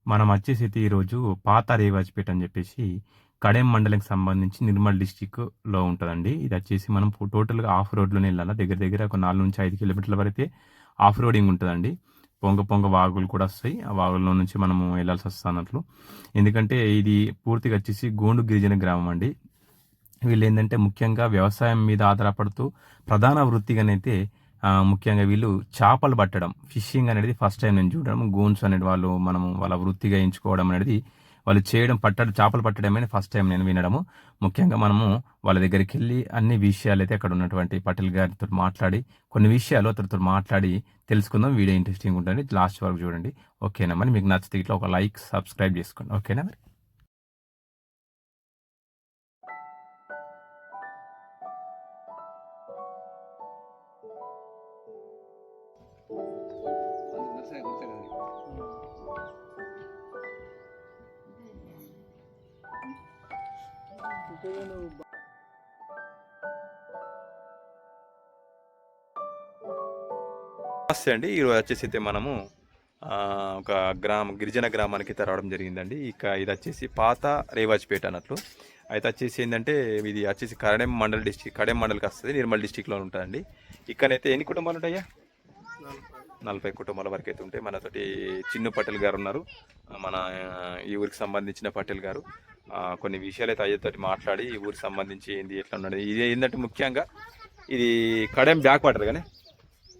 మనం వచ్చేసి అయితే ఈరోజు పాత రేవాజ్పేట అని చెప్పేసి కడెం మండలంకి సంబంధించి నిర్మల్ డిస్టిక్లో ఉంటుందండి. ఇది వచ్చేసి మనం టోటల్గా ఆఫ్ రోడ్లోనే వెళ్ళాలి. దగ్గర దగ్గర ఒక 4 నుంచి 5 కిలోమీటర్ల వరకే ఆఫ్ రోడింగ్ ఉంటుందండి. పొంగ పొంగ వాగులు కూడా వస్తాయి. ఆ వాగుల్లో నుంచి మనము వెళ్ళాల్సి వస్తుంది అన్నట్లు. ఎందుకంటే ఇది పూర్తిగా వచ్చేసి గోండు గిరిజన గ్రామం అండి. వీళ్ళు ఏంటంటే ముఖ్యంగా వ్యవసాయం మీద ఆధారపడుతూ ప్రధాన వృత్తిగానైతే ముఖ్యంగా వీళ్ళు చేపలు పట్టడం, ఫిషింగ్ అనేది ఫస్ట్ టైం నేను చూడడం. గూన్స్ అనేది మనము వాళ్ళ వృత్తిగా ఎంచుకోవడం అనేది వాళ్ళు చేయడం, చేపలు పట్టడం అనేది ఫస్ట్ టైం నేను వినడము. ముఖ్యంగా మనము వాళ్ళ దగ్గరికి వెళ్ళి అన్ని విషయాలు అయితే అక్కడ ఉన్నటువంటి పటేల్ గారితో మాట్లాడి కొన్ని విషయాలు అతనితో మాట్లాడి తెలుసుకుందాం. వీడియో ఇంట్రెస్టింగ్ ఉంటుంది, లాస్ట్ వరకు చూడండి. ఓకేనా మరి? మీకు నచ్చితే ఇట్లా ఒక లైక్, సబ్స్క్రైబ్ చేసుకోండి. ఓకేనా మరి? నమస్తే అండి. ఈరోజు వచ్చేసి అయితే మనము ఒక గిరిజన గ్రామానికి అయితే రావడం జరిగిందండి. ఇక ఇది వచ్చేసి పాత రేవాజ్పేట అన్నట్లు. అయితే వచ్చేసి ఏంటంటే ఇది వచ్చేసి కడెం మండల్కి వస్తుంది, నిర్మల్ డిస్టిక్లో ఉంటుందండి. ఇక్కడైతే ఎన్ని కుటుంబాలు ఉంటాయా? 40 కుటుంబాల వరకు అయితే ఉంటాయి. మనతోటి చిన్ను పటేల్ గారు ఉన్నారు, మన ఈ ఊరికి సంబంధించిన పటేల్ గారు. కొన్ని విషయాలు అయితే అయ్యేతోటి మాట్లాడి ఈ ఊరికి సంబంధించి ఏంది ఎట్లా ఉన్నది. ఇది ఏంటంటే ముఖ్యంగా ఇది కడెం బ్యాక్ వాటర్ కానీ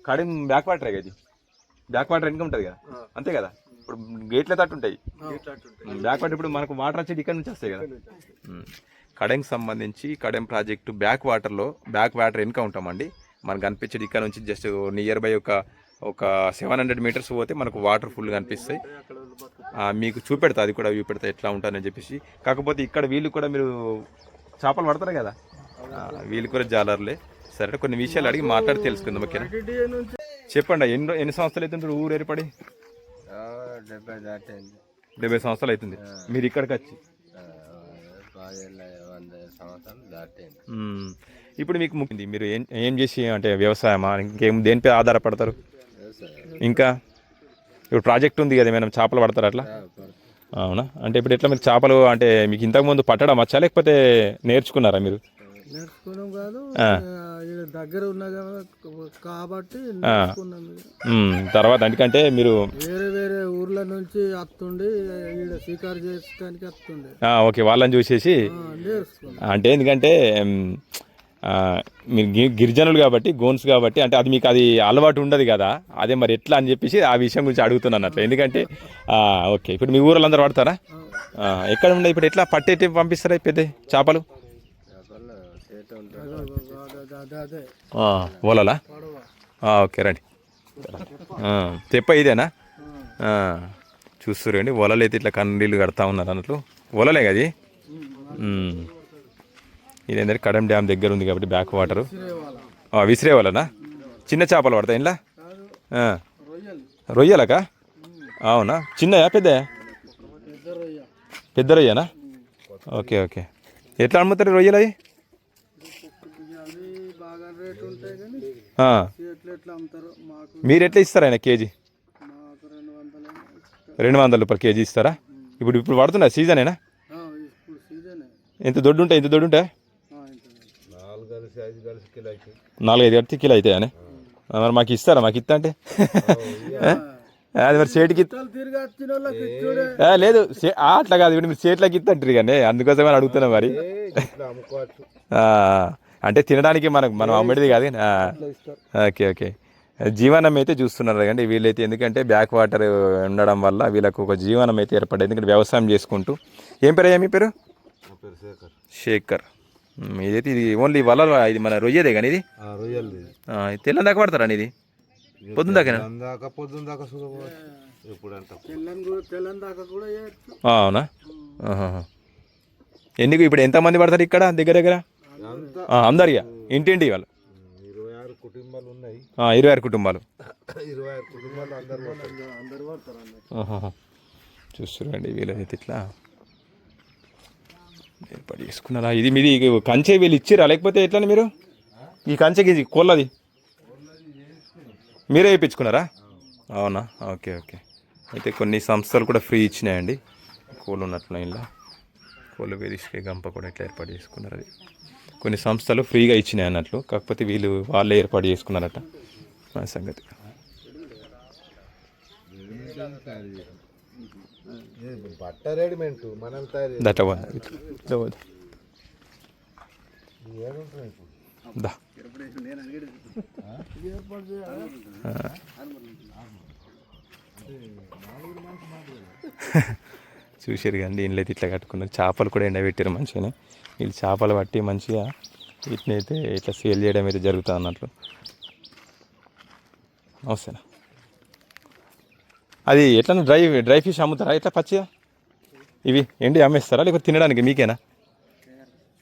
కడెం బ్యాక్ వాటరే కదా. ఇది బ్యాక్ వాటర్ వెనుక ఉంటుంది కదా, అంతే కదా. ఇప్పుడు గేట్ల తట్టు ఉంటాయి బ్యాక్ వాటర్. ఇప్పుడు మనకు వాటర్ వచ్చేది ఇక్కడ నుంచి వస్తాయి కదా. కడెంకి సంబంధించి కడెం ప్రాజెక్టు బ్యాక్ వాటర్ వెనుక ఉంటామండి. మనకు కనిపించేది ఇక్కడ నుంచి జస్ట్ నియర్ బై ఒక 700 మీటర్స్ పోతే మనకు వాటర్ ఫుల్ కనిపిస్తాయి. మీకు చూపెడతా, అది కూడా చూపెడతా ఎట్లా ఉంటానని చెప్పేసి. కాకపోతే ఇక్కడ వీళ్ళు కూడా మీరు చేపలు పడతారు కదా, వీళ్ళు కూడా జాలర్లే. సరే, కొన్ని విషయాలు అడిగి మాట్లాడి తెలుసుకుందాం. ఓకేనా? చెప్పండి, ఎన్ని సంవత్సరాలు అవుతుంది ఊరు ఏర్పడి? 70 సంవత్సరాలు అవుతుంది మీరు ఇక్కడికి వచ్చి. ఇప్పుడు మీకు మీరు ఏం చేసి, అంటే వ్యవసాయమా, ఇంకేం దేనిపై ఆధారపడతారు? ఇంకా ఇప్పుడు ప్రాజెక్ట్ ఉంది కదా, ఏమైనా చేపలు పడతారు అట్లా? అవునా? అంటే ఇప్పుడు ఎట్లా మీరు చేపలు, అంటే మీకు ఇంతకుముందు పట్టడం వచ్చా లేకపోతే నేర్చుకున్నారా మీరు? నేర్చుకోవడం కాదు, దగ్గర ఉన్నా కాబట్టి తర్వాత ఎందుకంటే మీరు వేరే వేరే ఊర్ల నుంచి వస్తుండే షికారు చేయడానికి వస్తుండే. ఓకే, వాళ్ళని చూసేసి అంటే ఎందుకంటే మీరు గిరిజనులు కాబట్టి, గోన్స్ కాబట్టి, అంటే అది మీకు అది అలవాటు ఉండదు కదా. అదే మరి ఎట్లా అని చెప్పేసి ఆ విషయం గురించి అడుగుతున్నాను అట్లా. ఎందుకంటే ఓకే, ఇప్పుడు మీ ఊర్లో అందరూ పడతారా? ఎక్కడ ఉండే ఇప్పుడు ఎట్లా పట్టేటి పంపిస్తారా పెద్ద చేపలు? ఓలలా? ఓకే, రండి. తెప్ప ఇదేనా? చూస్తురండి, వలలు అయితే ఇట్లా కన్నీళ్ళు కడతా ఉన్నారు అన్నట్లు. వలలే కదా ఇది. ఏంటంటే కడెం డ్యామ్ దగ్గర ఉంది కాబట్టి బ్యాక్ వాటరు. విసిరే వలనా? చిన్న చేపలు పడతాయి ఇంట్లో? రొయ్యలకా? అవునా? చిన్నయా పెద్దయా? పెద్ద రొయ్యనా? Okay okay. ఎట్లా అమ్ముతారు రొయ్యలు అవి? మీరు ఎట్లా ఇస్తారా ఆయన కేజీ? 200 రూపాయలు కేజీ ఇస్తారా? ఇప్పుడు పడుతున్నా సీజనేనా? ఎంత దొడ్డు ఉంటాయి? 4-5 కలిసి కిలో అవుతాయని. మరి మాకు ఇస్తారా? మాకు ఇస్తా అంటే అది మరి చేతికి లేదు, అట్లా కాదు. ఇప్పుడు మీరు చేతిలోకి ఇస్తంటారు కానీ అందుకోసమే అడుగుతున్నా మరి. అంటే తినడానికి మనం అమ్మడిది కాదు. Okay okay. జీవనం అయితే చూస్తున్నారు కండి వీళ్ళైతే. ఎందుకంటే బ్యాక్ వాటర్ ఉండడం వల్ల వీళ్ళకు ఒక జీవనం అయితే ఏర్పడేది. ఎందుకంటే వ్యవసాయం చేసుకుంటూ. ఏం పేరు అయ్యా మీ పేరు? శేఖర్. ఇదైతే ఇది ఓన్లీ వల, ఇది మన రొయ్యదే కానీ ఇది తెల్లని దాకా పడతారా? ఇది పొద్దున్న దాకా? అవునా? ఎందుకు ఇప్పుడు ఎంతమంది పడతారు ఇక్కడ దగ్గర దగ్గర? అందరిగా ఇంటింటి వాళ్ళు 26 కుటుంబాలు. చూస్తురండి వీళ్ళైతే ఇట్లా ఏర్పాటు చేసుకున్నారా? ఇది మీది కంచె వీళ్ళు ఇచ్చిరా లేకపోతే ఎట్లా? మీరు ఈ కంచెకి ఇది కోళ్ళది మీరే వేయించుకున్నారా? అవునా? Okay okay. అయితే కొన్ని సంస్థలు కూడా ఫ్రీ ఇచ్చినాయండి కోళ్ళు ఉన్నట్లు ఇంట్లో కోళ్ళు వేదిస్తే గంప కూడా ఇట్లా ఏర్పాటు చేసుకున్నారు. అది కొన్ని సంస్థలు ఫ్రీగా ఇచ్చినాయి అన్నట్లు, కాకపోతే వీళ్ళు వాళ్ళే ఏర్పాటు చేసుకున్నారట ఆ సంగతి. బట్ట రెడీమేడ్ మనం తయారు దట దా చూసారు కండి ఇంట్లో అయితే ఇట్లా కట్టుకున్నారు. చేపలు కూడా ఎండబెట్టారు మంచిగానే. వీళ్ళు చేపలు పట్టి మంచిగా వీటిని అయితే ఇట్లా సేల్ చేయడం అయితే జరుగుతుంది అన్నట్లు. నమస్తేనా. అది ఎట్లా డ్రై ఫిష్ అమ్ముతారా ఇట్లా పచ్చిగా? ఇవి ఎండి అమ్మేస్తారా లేకపోతే తినడానికి మీకేనా?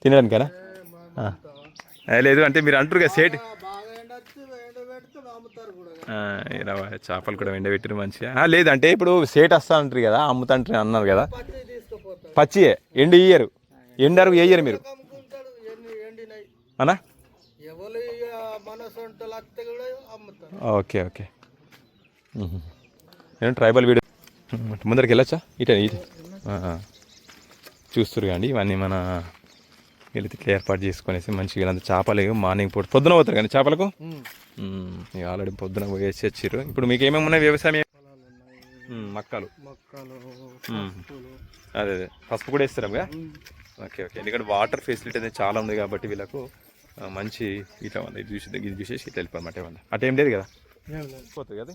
తినడానికేనా? లేదు అంటే మీరు అంటారు కదా సేట్ చేపలు కూడా ఎండబెట్టారు మంచిగా. లేదంటే ఇప్పుడు సేట్ వస్తా అంటారు కదా అమ్ముతాంటారు అన్నారు కదా, పచ్చియే ఎండు ఇయ్యరు, ఎండరు వేయరు మీరు అనా? Okay okay. నేను ట్రైబల్ వీడియో ముందరికి వెళ్ళొచ్చా? ఇటే చూస్తారు కానీ ఇవన్నీ మన వీళ్ళకి ఇట్లా ఏర్పాటు చేసుకునేసి మంచిగా అంత చేపలు మార్నింగ్ పొద్దున పోతారు కానీ చేపలకు ఆల్రెడీ పొద్దున పోయేసి వచ్చారు. ఇప్పుడు మీకు ఏమేమి ఉన్నాయి వ్యవసాయం? మక్కలు, అదే అదే పసుపు కూడా వేస్తారా? Okay okay. ఎందుకంటే వాటర్ ఫెసిలిటీ అనేది చాలా ఉంది కాబట్టి వీళ్ళకు మంచి ఇట్లా ఉంది. ఇది చూసేసి ఇట్లా వెళ్ళిపోమాట ఏమన్నా అటు ఏం లేదు కదా, పోతుంది కదా.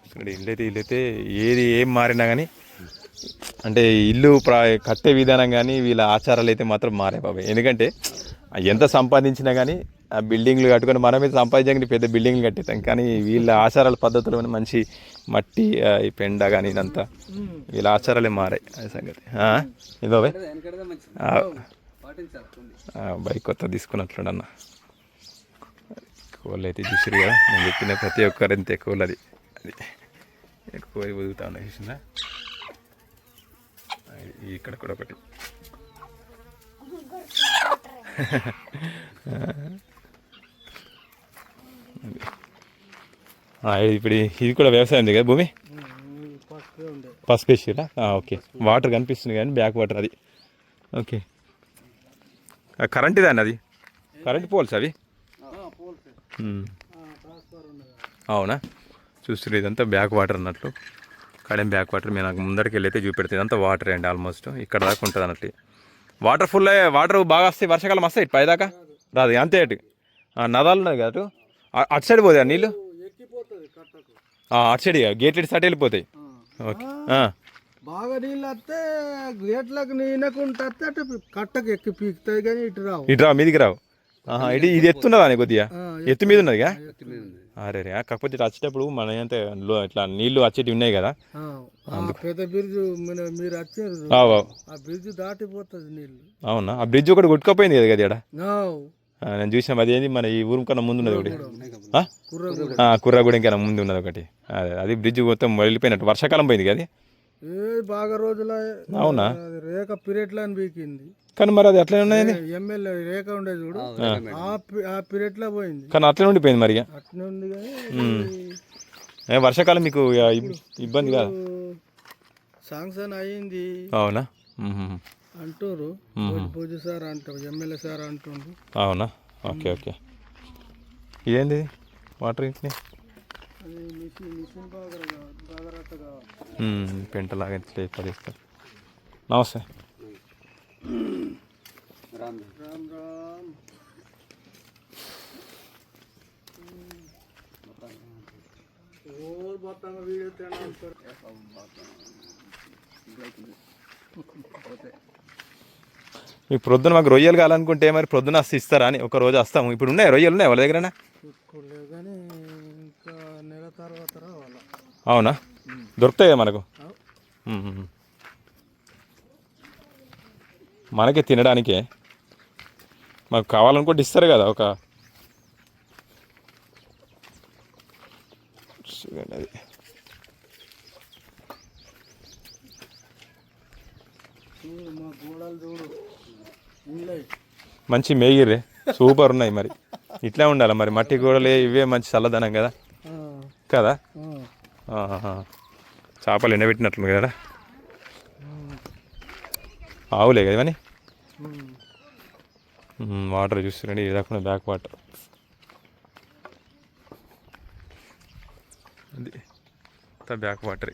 ఇక్కడ ఇల్లైతే ఏది ఏం మారినా కానీ అంటే ఇల్లు కట్టే విధానం కానీ వీళ్ళ ఆచారాలు అయితే మాత్రం మారే బాబాయ్. ఎందుకంటే ఎంత సంపాదించినా కానీ ఆ బిల్డింగ్లు కట్టుకొని మనమే సంపాదించడానికి పెద్ద బిల్డింగ్లు కట్టేస్తాం, కానీ వీళ్ళ ఆచారాల పద్ధతులు మంచి మట్టి ఈ పెండ కానీ ఇదంతా వీళ్ళ ఆచారాలే మారాయి. అది సంగతి. ఇది బాబాయ్ బైక్ కొత్త తీసుకున్నట్లుండన్న. కోళ్ళు అయితే చూసిరు కదా, నేను చెప్పిన ప్రతి ఒక్కరింతే కోళ్ళు. అది ఎక్కువ వదులుతా ఉన్నాయి చూసిందా? ఇక్కడ కూడా ఒకటి. ఇప్పుడు ఇది కూడా వ్యవసాయం కదా భూమి? పసుపు వేసిరా? ఓకే. వాటర్ కనిపిస్తుంది కానీ బ్యాక్ వాటర్ అది. ఓకే. కరెంట్ ఇదా అండి? అది కరెంట్ పోల్స్ అవి? అవునా? చూస్తున్నారు ఇదంతా బ్యాక్ వాటర్ అన్నట్లు. కడెం బ్యాక్ వాటర్ మేము నాకు ముందరికి వెళ్ళైతే చూపెడుతుంది. ఇదంతా వాటర్ అండి ఆల్మోస్ట్ ఇక్కడ దాకా ఉంటుంది అన్నట్టు. వాటర్ ఫుల్ వాటర్ బాగా వస్తాయి, వర్షాకాలం వస్తాయి పైదాకా రాదు అంతే. అటు నదాలు ఉన్నాయి కదా, అటు సైడ్ పోతాయి నీళ్ళు, అటు సైడ్ గేట్ సైడ్ వెళ్ళిపోతాయి. ఓకే. బాగా నీళ్ళు వస్తే గేట్లకు నీనకుంటే అటు కట్టకు ఎక్కి పీకుతాయి కానీ ఇటు రావు. ఇటు రావు, మీదికి రావు. ఇది ఎత్తున్నదా కొద్దిగా? ఎత్తు మీద ఉన్నదిగా. అరే కాకపోతే ఇట్లా వచ్చేటప్పుడు మన అంటే ఇట్లా నీళ్లు వచ్చేటివి ఉన్నాయి కదా, పెద్ద బ్రిడ్జ్ మీరు వచ్చారు, ఆ బ్రిడ్జ్ దాటిపోతుంది నీళ్ళు. అవునా? ఆ బ్రిడ్జ్ ఒకటి కొట్టుకపోయింది కదా ఇక్కడ, నేను చూసాం. అది ఏంది మన ఈ ఊరు కన్నా ముందు ఉన్నది ఒకటి, కుర్రగూడెం కన్నా ముందు ఉన్నది ఒకటి. అది బ్రిడ్జ్ మొత్తం వెళ్ళిపోయినట్టు వర్షాకాలం పోయింది కదా. బాగా రోజుల. అవునా? రేఖ పీరియడ్ లో బీకింది కానీ మరి అది అట్లనే ఉన్నది. ఎమ్మెల్యే రేఖ ఉండేది చూడు, ఆ పీరియడ్ లో పోయింది. కానీ అట్లనే ఉండిపోయింది మరి. అట్లనే ఉంది కానీ వర్షాకాలం మీకు ఇబ్బంది కాదు. శాంక్షన్ అయ్యింది. అవునా? అంటారు పూజ సార్ అంటారు, ఎమ్మెల్యే సార్ అంటుండ్రు. అవునా? Okay okay. ఇదేంది వాటర్ ఇంటి పెంటలాగా ఇట్లా పడేస్తారు. నమస్తే. రామ్ రామ్ రామ్. మీకు ప్రొద్దున మాకు రొయ్యలు కావాలనుకుంటే మరి ప్రొద్దున వస్తే ఇస్తారా అని? ఒక రోజు వస్తాము. ఇప్పుడు ఉన్నాయి రొయ్యలు ఉన్నాయి వాళ్ళ దగ్గర? అవునా? దొరుకుతాయి కదా మనకు? మనకే తినడానికే, మాకు కావాలనుకుంటే ఇస్తారు కదా. ఒక అది మంచి మేగిర్రే, సూపర్ ఉన్నాయి. మరి ఇట్లా ఉండాలి మరి, మట్టి గోడలే ఇవే మంచి చల్లదనం కదా. కదా ఆ. ఆహా. చేపలు ఎండబెట్టినట్లు కదా ఆవులే కదా ఇవన్నీ వాటర్ చూస్తున్నాండి ఇది కాకుండా బ్యాక్ వాటర్ అది బ్యాక్ వాటర్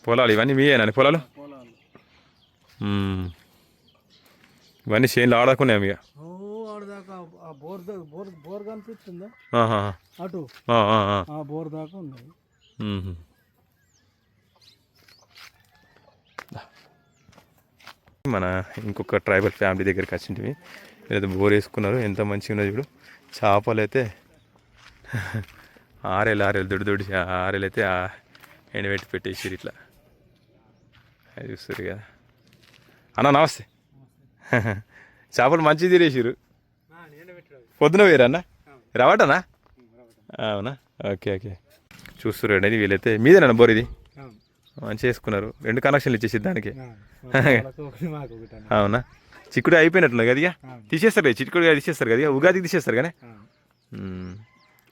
పొలాలు ఇవన్నీ మీయేనండి పొలాలు పొలాలు ఇవన్నీ చేనులు ఆడకున్నాయి ఇక ఆడదాకా ఆ బోర్ బోర్ బోర్ కనిపిస్తుందా ఆహా. అటు ఆ, ఆ, ఆ. ఆ బోర్ దాకా ఉన్నాయి. మ్మ్. మన ఇంకొక ట్రైబల్ ఫ్యామిలీ దగ్గరికి వచ్చింటివి లేదా బోర్ వేసుకున్నారు ఎంత మంచిగా ఉన్నది ఇప్పుడు చేపలు అయితే ఆరేలు దొడ్డు ఆరేలు అయితే ఎండబెట్టి పెట్టేసారు ఇట్లా అది చూస్తారు కదా అన్న నమస్తే చేపలు మంచిగా తిరేసారు పొద్దున వేరా అన్న రావటనా అవునా ఓకే ఓకే చూస్తారు అండి వీళ్ళైతే మీదేనా బోర్ ఇది మంచిగా వేసుకున్నారు 2 కనెక్షన్లు ఇచ్చేసి దానికి అవునా చిక్కుడు అయిపోయినట్లు కదా ఇక తీసేస్తారు కదా చిక్కుడు తీసేస్తారు కదా ఇక ఉగాదికి తీసేస్తారు కానీ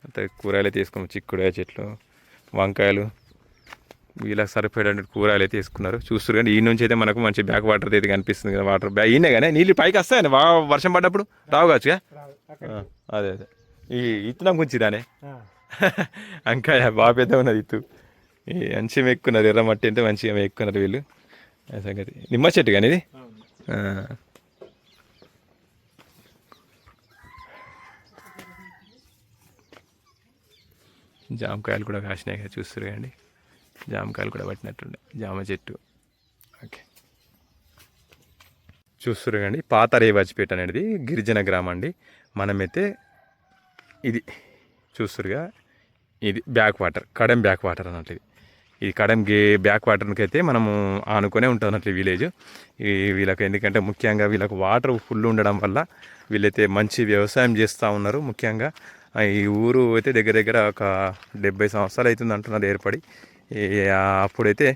అంతే కూరగాయలు అయితే వేసుకున్నాం చిక్కుడుకాయ చెట్లు వంకాయలు వీళ్ళకి సరిపోయేటట్టు కూరగాయలు అయితే వేసుకున్నారు చూస్తారు కానీ ఈ నుంచి అయితే మనకు మంచి బ్యాక్ వాటర్ అయితే కనిపిస్తుంది కదా వాటర్ బ్యాక్ ఈయనే కానీ నీళ్ళు పైకి వస్తాయని బాగా వర్షం పడ్డప్పుడు రావు కావచ్చుగా అదే అదే ఈ ఇత్తనం గురించి దానే అంకాయ బాగా పెద్ద ఉన్నది ఇత్తు మంచిగా ఎక్కున్నారు ఎర్రమట్టి అంటే మంచిగా ఎక్కున్నారు వీళ్ళు సంగతి నిమ్మ చెట్టు కానీ ఇది జామకాయలు కూడా కాసినాయి కదా చూస్తారు కండి జామకాయలు కూడా పట్టినట్టుండే జామ చెట్టు ఓకే చూస్తారు కండి పాత రేవాజ్పేట అనేది గిరిజన గ్రామం అండి మనమైతే ఇది చూస్తురుగా ఇది back water Kadem back water అన్నట్టు ఇది కడెం బ్యాక్ వాటర్కి అయితే మనము ఆనుకొనే ఉంటుంది అన్నట్టు విలేజ్ వీళ్ళకి ఎందుకంటే ముఖ్యంగా వీళ్ళకి వాటర్ ఫుల్ ఉండడం వల్ల వీళ్ళైతే మంచి వ్యవసాయం చేస్తూ ఉన్నారు ముఖ్యంగా ఈ ఊరు అయితే దగ్గర దగ్గర ఒక 70 సంవత్సరాలు అవుతుంది అంటున్నది ఏర్పడి అప్పుడైతే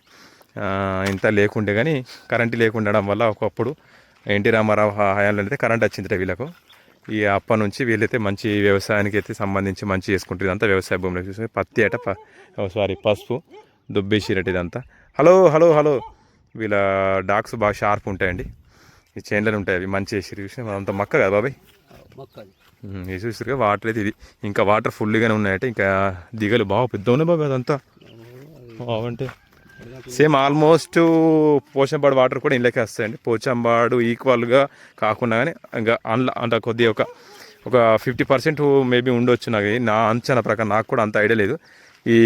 ఇంత లేకుండే కానీ కరెంటు లేకుండడం వల్ల ఒకప్పుడు ఎన్టీ రామారావు హయాంలో అయితే కరెంట్ వచ్చింది వీళ్ళకు ఈ అప్ప నుంచి వీళ్ళైతే మంచి వ్యవసాయానికి అయితే సంబంధించి మంచి చేసుకుంటారు ఇదంతా వ్యవసాయ భూమిలో చూసి పత్తి అట పసుపు దుబ్బేసిరట్టు ఇదంతా హలో హలో హలో వీళ్ళ డాగ్స్ బాగా షార్ప్ ఉంటాయండి ఈ చైన్లలో ఉంటాయి అవి మంచి వేసి చూసి అంత మక్క కదా బాబాయ్ ఇది చూసారుగా వాటర్ అయితే ఇది ఇంకా వాటర్ ఫుల్గానే ఉన్నాయంటే ఇంకా దిగలు బాగా పెద్ద ఉన్నాయి బాబు అదంతా బాగుంటే సేమ్ ఆల్మోస్ట్ పోచంపాడు వాటర్ కూడా ఇళ్ళకే వస్తాయండి పోచంపాడు ఈక్వల్గా కాకుండా కానీ ఇంకా అంత కొద్దిగా ఒక 50% మేబీ ఉండొచ్చు నాకు నా అంచనా ప్రకారం నాకు కూడా అంత ఐడియా లేదు ఈ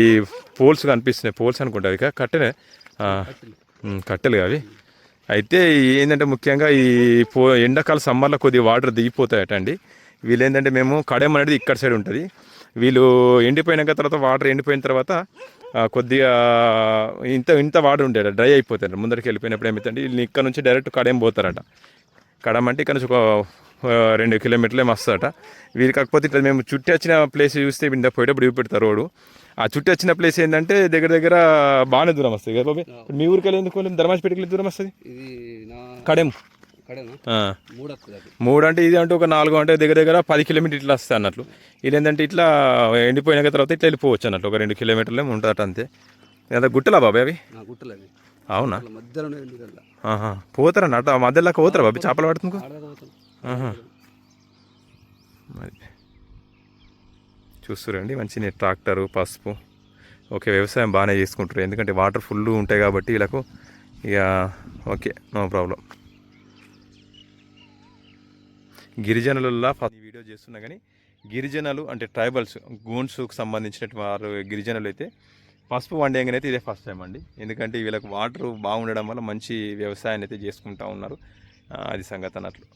పోల్స్ కనిపిస్తున్నాయి పోల్స్ అనుకుంటా ఇక కట్టెలు అవి అయితే ఏంటంటే ముఖ్యంగా ఈ ఎండాకాల సమ్మర్లో కొద్దిగా వాటర్ దిగిపోతాయట అండి వీళ్ళు ఏంటంటే మేము కడెం అనేది ఇక్కడ సైడ్ ఉంటుంది వీళ్ళు ఎండిపోయినాక తర్వాత వాటర్ ఎండిపోయిన తర్వాత కొద్దిగా ఇంత వాటర్ ఉంటాయి డ్రై అయిపోతారు ముందరికి వెళ్ళిపోయినప్పుడు ఏమవుతుంది వీళ్ళు ఇక్కడ నుంచి డైరెక్ట్ కడెం పోతారట కడెం అంటే ఇక్కడ నుంచి ఒక 2 కిలోమీటర్లు ఏమో వస్తుందట వీళ్ళు కాకపోతే ఇట్లా మేము చుట్టి వచ్చిన ప్లేస్ చూస్తే ఇంత పోయేటప్పుడు చూపెడతారు రోడ్డు ఆ చుట్టి వచ్చిన ప్లేస్ ఏంటంటే దగ్గర బాగానే దూరం వస్తుంది కదా బాబు మీ ఊరికి వెళ్ళి ఎందుకు ధర్మాజపేటకి దూరం వస్తుంది కడెం 3 అంటే ఇది అంటే ఒక 4 అంటే దగ్గర 10 కిలోమీటర్లు ఇట్లా వస్తాయి అన్నట్లు ఇది ఏంటంటే ఇట్లా ఎండిపోయిన తర్వాత ఇట్లా వెళ్ళిపోవచ్చు అన్నట్లు ఒక 2 కిలోమీటర్లు ఉంటుంది అంతే అదే గుట్టలా బాబాయ్ అవి అవునా పోతారా అన్నట్టు ఆ మధ్యలో పోతారా బాబు చేపలు పడుతుంది మరి చూస్తురండి మంచి ట్రాక్టరు పసుపు ఓకే వ్యవసాయం బాగానే చేసుకుంటారు ఎందుకంటే వాటర్ ఫుల్ ఉంటాయి కాబట్టి వీళ్ళకు ఇక ఓకే నో ప్రాబ్లం గిరిజనులలో వీడియో చేస్తున్నా కానీ గిరిజనులు అంటే ట్రైబల్స్ గూన్స్కు సంబంధించిన వారు గిరిజనులు అయితే పసుపు వండేంగనే అయితే ఇదే ఫస్ట్ టైం అండి ఎందుకంటే వీళ్ళకి వాటర్ బాగుండడం వల్ల మంచి వ్యవసాయాన్ని అయితే చేసుకుంటూ ఉన్నారు అది సంగతి అన్నట్లు